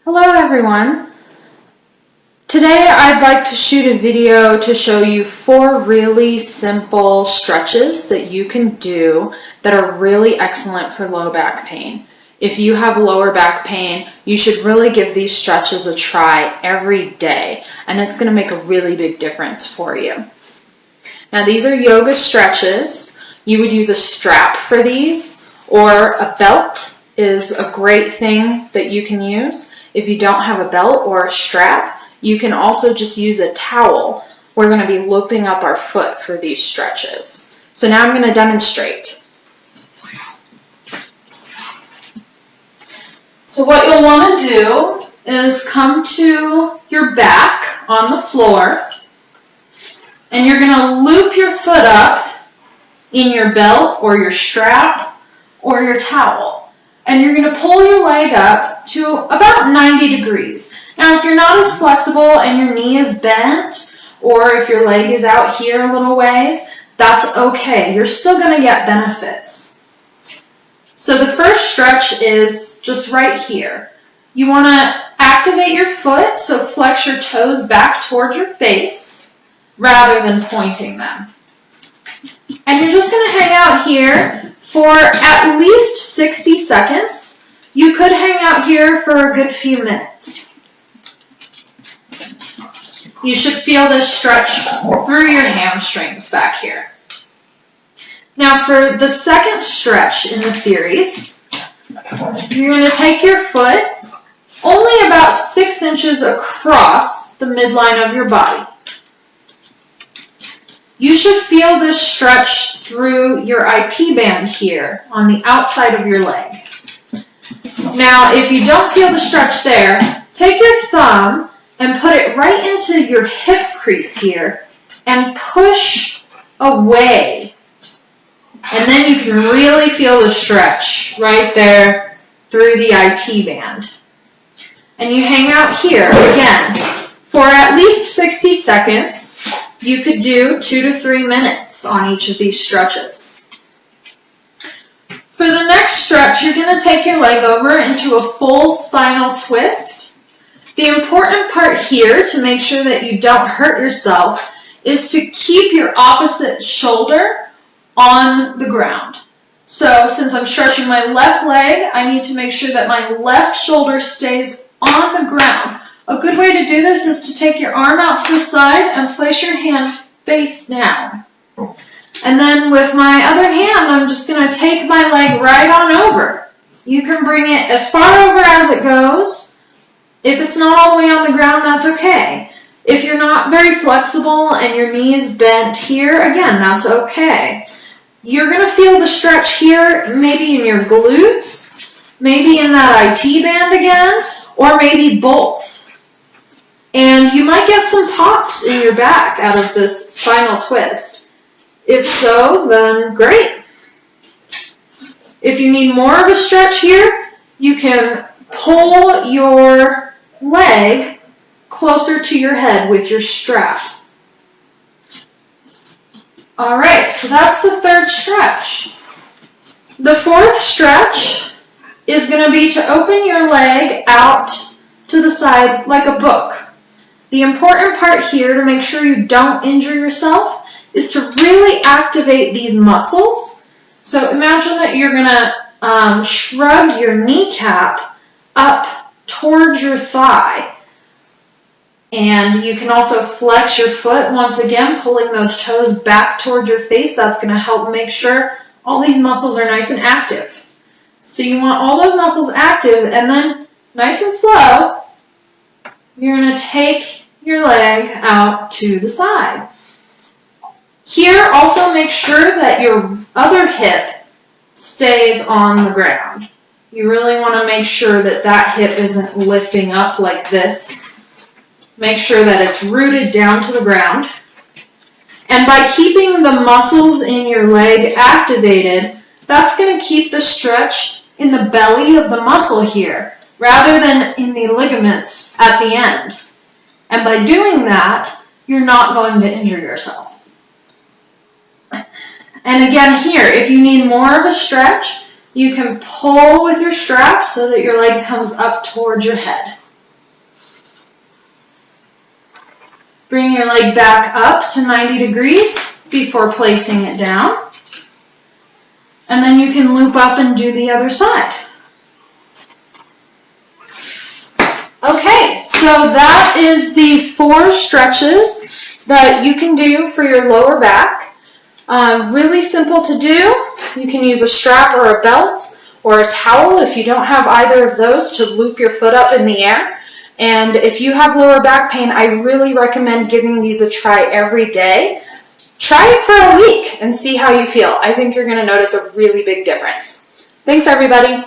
Hello everyone. Today I'd like to shoot a video to show you 4 really simple stretches that you can do that are really excellent for low back pain. If you have lower back pain, you should really give these stretches a try every day, and it's going to make a really big difference for you. Now these are yoga stretches. You would use a strap for these, or a belt is a great thing that you can use. If you don't have a belt or a strap, you can also just use a towel. We're going to be looping up our foot for these stretches. So now I'm going to demonstrate. So what you'll want to do is come to your back on the floor, and you're going to loop your foot up in your belt or your strap or your towel. And you're going to pull your leg up to about 90 degrees. Now, if you're not as flexible and your knee is bent, or if your leg is out here a little ways, that's okay. You're still going to get benefits. So the first stretch is just right here. You want to activate your foot, so flex your toes back towards your face rather than pointing them. And you're just going to hang out here for at least 60 seconds. You could hang out here for a good few minutes. You should feel this stretch through your hamstrings back here. Now for the second stretch in the series, you're going to take your foot only about 6 inches across the midline of your body. You should feel this stretch through your IT band here on the outside of your leg. Now, if you don't feel the stretch there, take your thumb and put it right into your hip crease here and push away. And then you can really feel the stretch right there through the IT band. And you hang out here again for at least 60 seconds. You could do 2 to 3 minutes on each of these stretches. For the next stretch, you're going to take your leg over into a full spinal twist. The important part here to make sure that you don't hurt yourself is to keep your opposite shoulder on the ground. So since I'm stretching my left leg, I need to make sure that my left shoulder stays on the ground. A good way to do this is to take your arm out to the side and place your hand face down. And then with my other hand, I'm just going to take my leg right on over. You can bring it as far over as it goes. If it's not all the way on the ground, that's okay. If you're not very flexible and your knee is bent here, again, that's okay. You're going to feel the stretch here, maybe in your glutes, maybe in that IT band again, or maybe both. And you might get some pops in your back out of this spinal twist. If so, then great. If you need more of a stretch here, you can pull your leg closer to your head with your strap. All right, so that's the third stretch. The fourth stretch is going to be to open your leg out to the side like a book. The important part here to make sure you don't injure yourself is to really activate these muscles. So imagine that you're going to shrug your kneecap up towards your thigh. And you can also flex your foot, once again, pulling those toes back towards your face. That's going to help make sure all these muscles are nice and active. So you want all those muscles active, and then nice and slow, you're going to take your leg out to the side. Here, also make sure that your other hip stays on the ground. You really want to make sure that that hip isn't lifting up like this. Make sure that it's rooted down to the ground. And by keeping the muscles in your leg activated, that's going to keep the stretch in the belly of the muscle here, rather than in the ligaments at the end. And by doing that, you're not going to injure yourself. And again here, if you need more of a stretch, you can pull with your strap so that your leg comes up towards your head. Bring your leg back up to 90 degrees before placing it down. And then you can loop up and do the other side. Okay, so that is the 4 stretches that you can do for your lower back. Really simple to do. You can use a strap or a belt or a towel if you don't have either of those to loop your foot up in the air. And if you have lower back pain, I really recommend giving these a try every day. Try it for a week and see how you feel. I think you're going to notice a really big difference. Thanks, everybody.